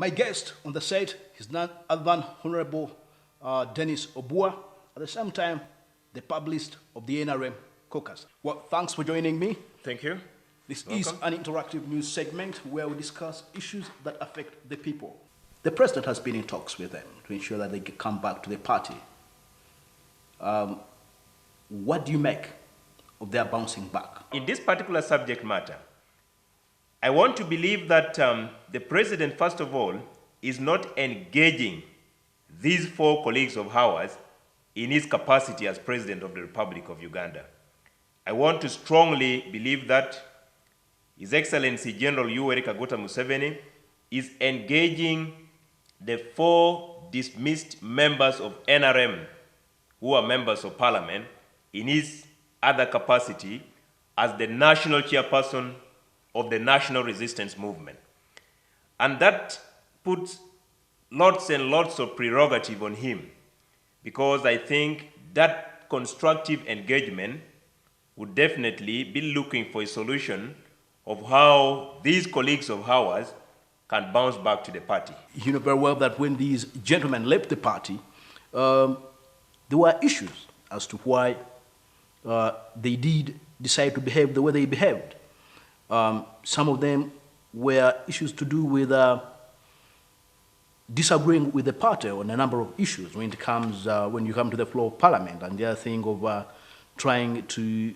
My guest on the set is none other than Honorable Dennis Obua, at the same time, the publicist of the NRM Caucus. Well, thanks for joining me. Thank you. This Welcome. is an interactive news segment where we discuss issues that affect the people. The president has been in talks with them to ensure that they can come back to the party. What do you make of their bouncing back? In this particular subject matter, I want to believe that the president, first of all, is not engaging these four colleagues of ours in his capacity as President of the Republic of Uganda. I want to strongly believe that His Excellency General Yoweri Kaguta Museveni is engaging the four dismissed members of NRM who are members of Parliament in his other capacity as the national chairperson of the National Resistance Movement. And that puts lots and lots of prerogative on him, because I think that constructive engagement would definitely be looking for a solution of how these colleagues of ours can bounce back to the party. You know very well that when these gentlemen left the party, there were issues as to why they did decide to behave the way they behaved. Some of them were issues to do with disagreeing with the party on a number of issues when you come to the floor of Parliament, and the other thing of trying to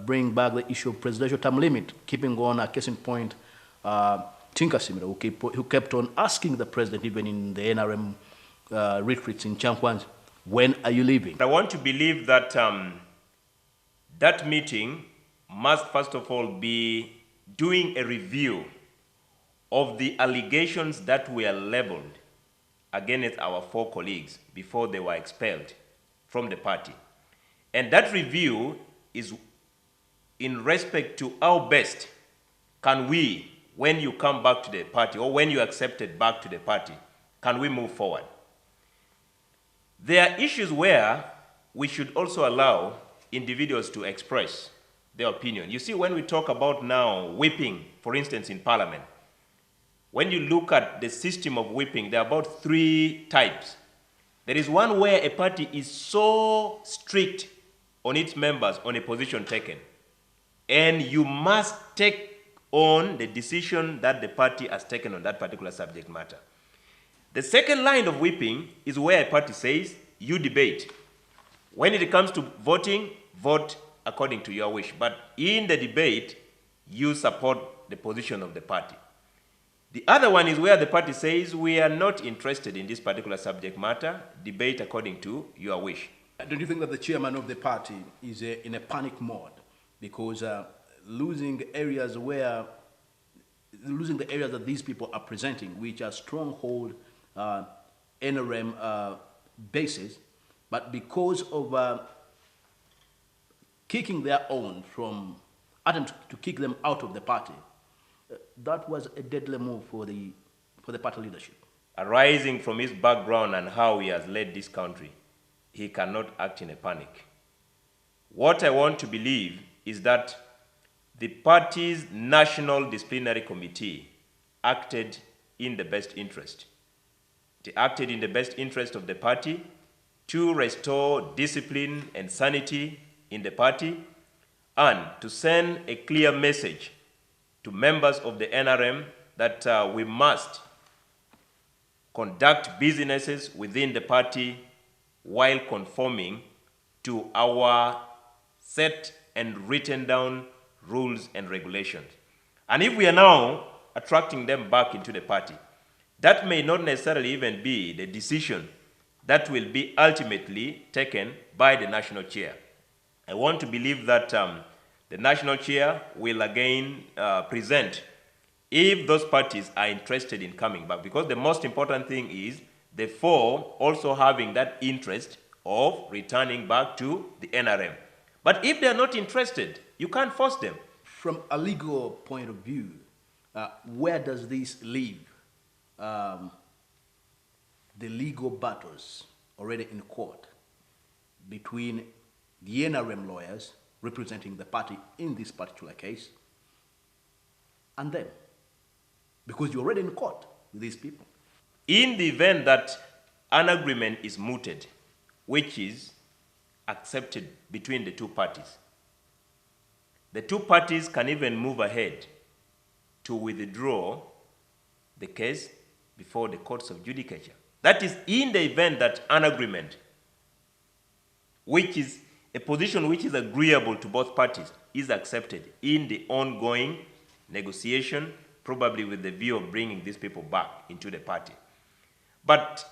bring back the issue of presidential term limit, keeping on a case in point, Tinker Simira, who kept on asking the president, even in the NRM retreats in Chankwanzi, when are you leaving? I want to believe that that meeting must first of all be doing a review of the allegations that were leveled against our four colleagues before they were expelled from the party. And that review is in respect to how best can we, when you come back to the party or when you accepted back to the party, can we move forward? There are issues where we should also allow individuals to express their opinion. You see, when we talk about now whipping, for instance, in Parliament, when you look at the system of whipping, there are about three types. There is one where a party is so strict on its members on a position taken, and you must take on the decision that the party has taken on that particular subject matter. The second line of whipping is where a party says, you debate. When it comes to voting, vote according to your wish. But in the debate, you support the position of the party. The other one is where the party says, we are not interested in this particular subject matter, debate according to your wish. Don't you think that the chairman of the party is in a panic mode? Because losing the areas that these people are presenting, which are stronghold NRM bases, but because of kicking their own from attempt to kick them out of the party, that was a deadly move for the party leadership. Arising from his background and how he has led this country, he cannot act in a panic. What I want to believe is that the party's National Disciplinary Committee acted in the best interest. They acted in the best interest of the party to restore discipline and sanity in the party and to send a clear message to members of the NRM that we must conduct businesses within the party while conforming to our set and written down rules and regulations. And if we are now attracting them back into the party, that may not necessarily even be the decision that will be ultimately taken by the national chair. I want to believe that the national chair will again present if those parties are interested in coming back, because the most important thing is the four also having that interest of returning back to the NRM. But if they are not interested, you can't force them. From a legal point of view, where does this leave the legal battles already in court between the NRM lawyers representing the party in this particular case and them? Because you're already in court. with these people. In the event that an agreement is mooted, which is accepted between the two parties, the two parties can even move ahead to withdraw the case before the courts of judicature. That is, in the event that an agreement, which is a position which is agreeable to both parties, is accepted in the ongoing negotiation, probably with the view of bringing these people back into the party. But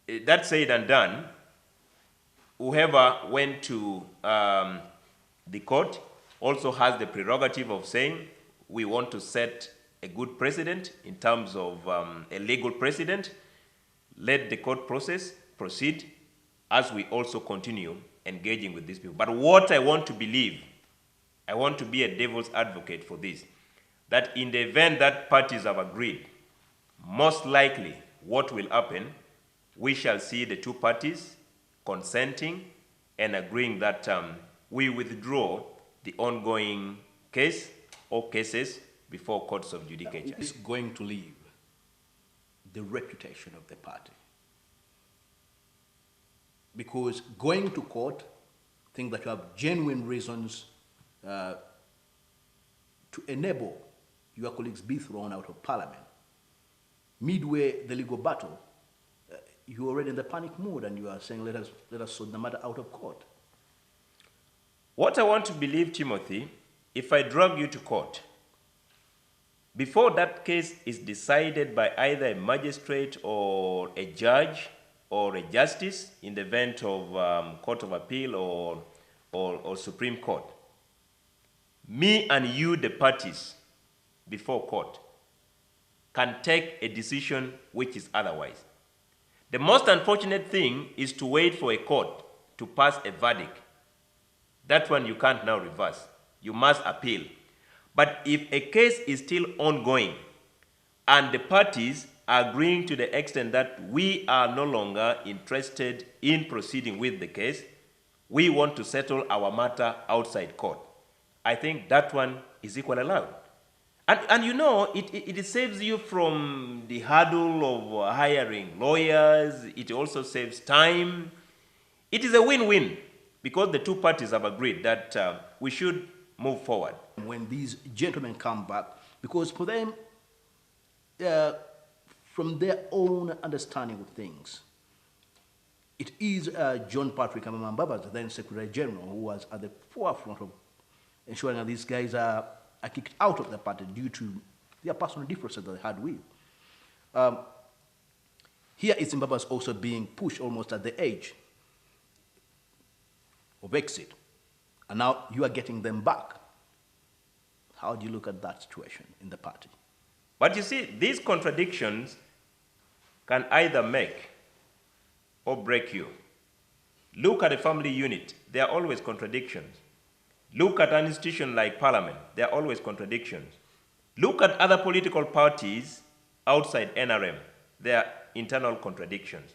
that said and done, whoever went to the court also has the prerogative of saying, we want to set a good precedent in terms of a legal precedent. Let the court process proceed as we also continue engaging with these people. But what I want to believe, I want to be a devil's advocate for this, that in the event that parties have agreed, most likely what will happen, we shall see the two parties consenting and agreeing that we withdraw the ongoing case or cases before courts of judicature. It's going to leave the reputation of the party. Because going to court, think that you have genuine reasons to enable your colleagues be thrown out of parliament. Midway the legal battle, you're already in the panic mode and you are saying, let us sort the matter out of court. What I want to believe, Timothy, if I drag you to court, before that case is decided by either a magistrate or a judge or a justice in the event of Court of Appeal or Supreme Court, me and you, the parties, before court, can take a decision which is otherwise. The most unfortunate thing is to wait for a court to pass a verdict. That one you can't now reverse. You must appeal. But if a case is still ongoing and the parties are agreeing to the extent that we are no longer interested in proceeding with the case, we want to settle our matter outside court, I think that one is equally allowed. And you know, it saves you from the hurdle of hiring lawyers. It also saves time. It is a win-win because the two parties have agreed that we should move forward. When these gentlemen come back, because for them, from their own understanding of things, it is John Patrick Amama, the then Secretary General, who was at the forefront of ensuring that these guys are kicked out of the party due to their personal differences that they had with. Here is Zimbabwe also being pushed almost at the edge of exit. And now you are getting them back. How do you look at that situation in the party? But you see, these contradictions can either make or break you. Look at a family unit. There are always contradictions. Look at an institution like Parliament. There are always contradictions. Look at other political parties outside NRM. There are internal contradictions.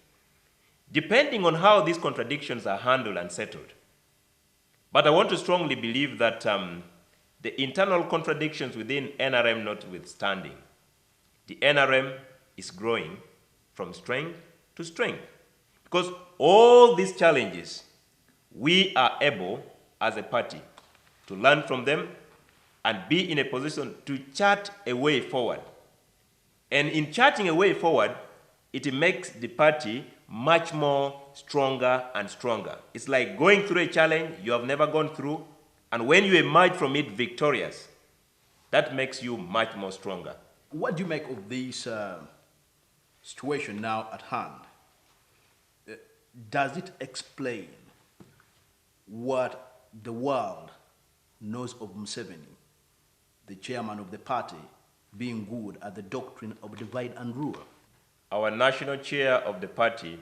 Depending on how these contradictions are handled and settled. But I want to strongly believe that the internal contradictions within NRM notwithstanding, the NRM is growing from strength to strength. Because all these challenges, we are able, as a party, to learn from them and be in a position to chart a way forward. And in charting a way forward, it makes the party much more stronger and stronger. It's like going through a challenge you have never gone through, and when you emerge from it victorious, that makes you much more stronger. What do you make of this situation now at hand? Does it explain what the world knows of Museveni, the chairman of the party, being good at the doctrine of divide and rule? Our national chair of the party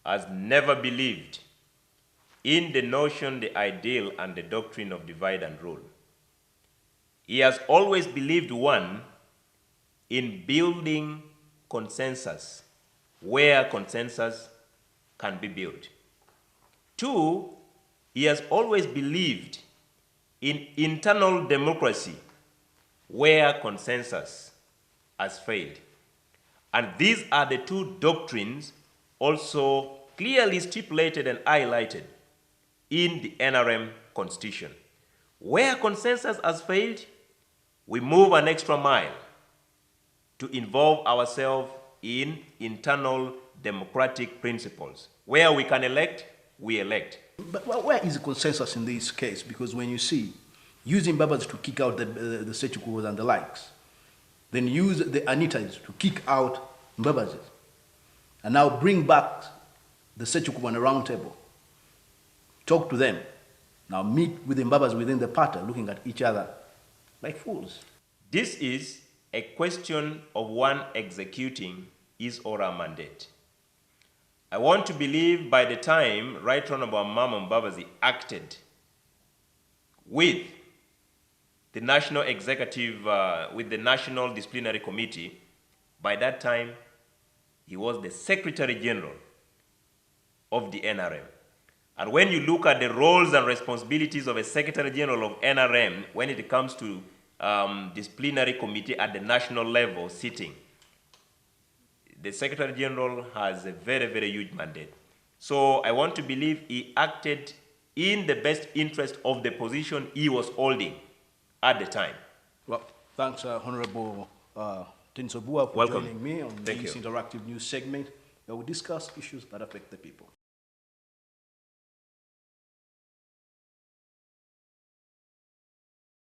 has never believed in the notion, the ideal, and the doctrine of divide and rule. He has always believed, one, in building consensus where consensus can be built. Two, he has always believed in internal democracy where consensus has failed. And these are the two doctrines also clearly stipulated and highlighted in the NRM Constitution. Where consensus has failed, we move an extra mile to involve ourselves in internal democratic principles. Where we can elect, we elect. But where is the consensus in this case? Because when you see using Babas to kick out the Sechukwu and the likes, then use the Anitas to kick out Mbabas, and now bring back the Sechukwu on a round table, talk to them, now meet with the Mbabas within the party, looking at each other like fools. This is a question of one executing his or her mandate. I want to believe by the time Right Honorable Mama Mbabazi acted with the National Executive, with the National Disciplinary Committee, by that time he was the Secretary General of the NRM. And when you look at the roles and responsibilities of a Secretary General of NRM when it comes to disciplinary committee at the national level sitting, the Secretary General has a very, very huge mandate. So I want to believe he acted in the best interest of the position he was holding at the time. Well, thanks, Honorable Harmson Obua, for joining me on this interactive news segment where we discuss issues that affect the people.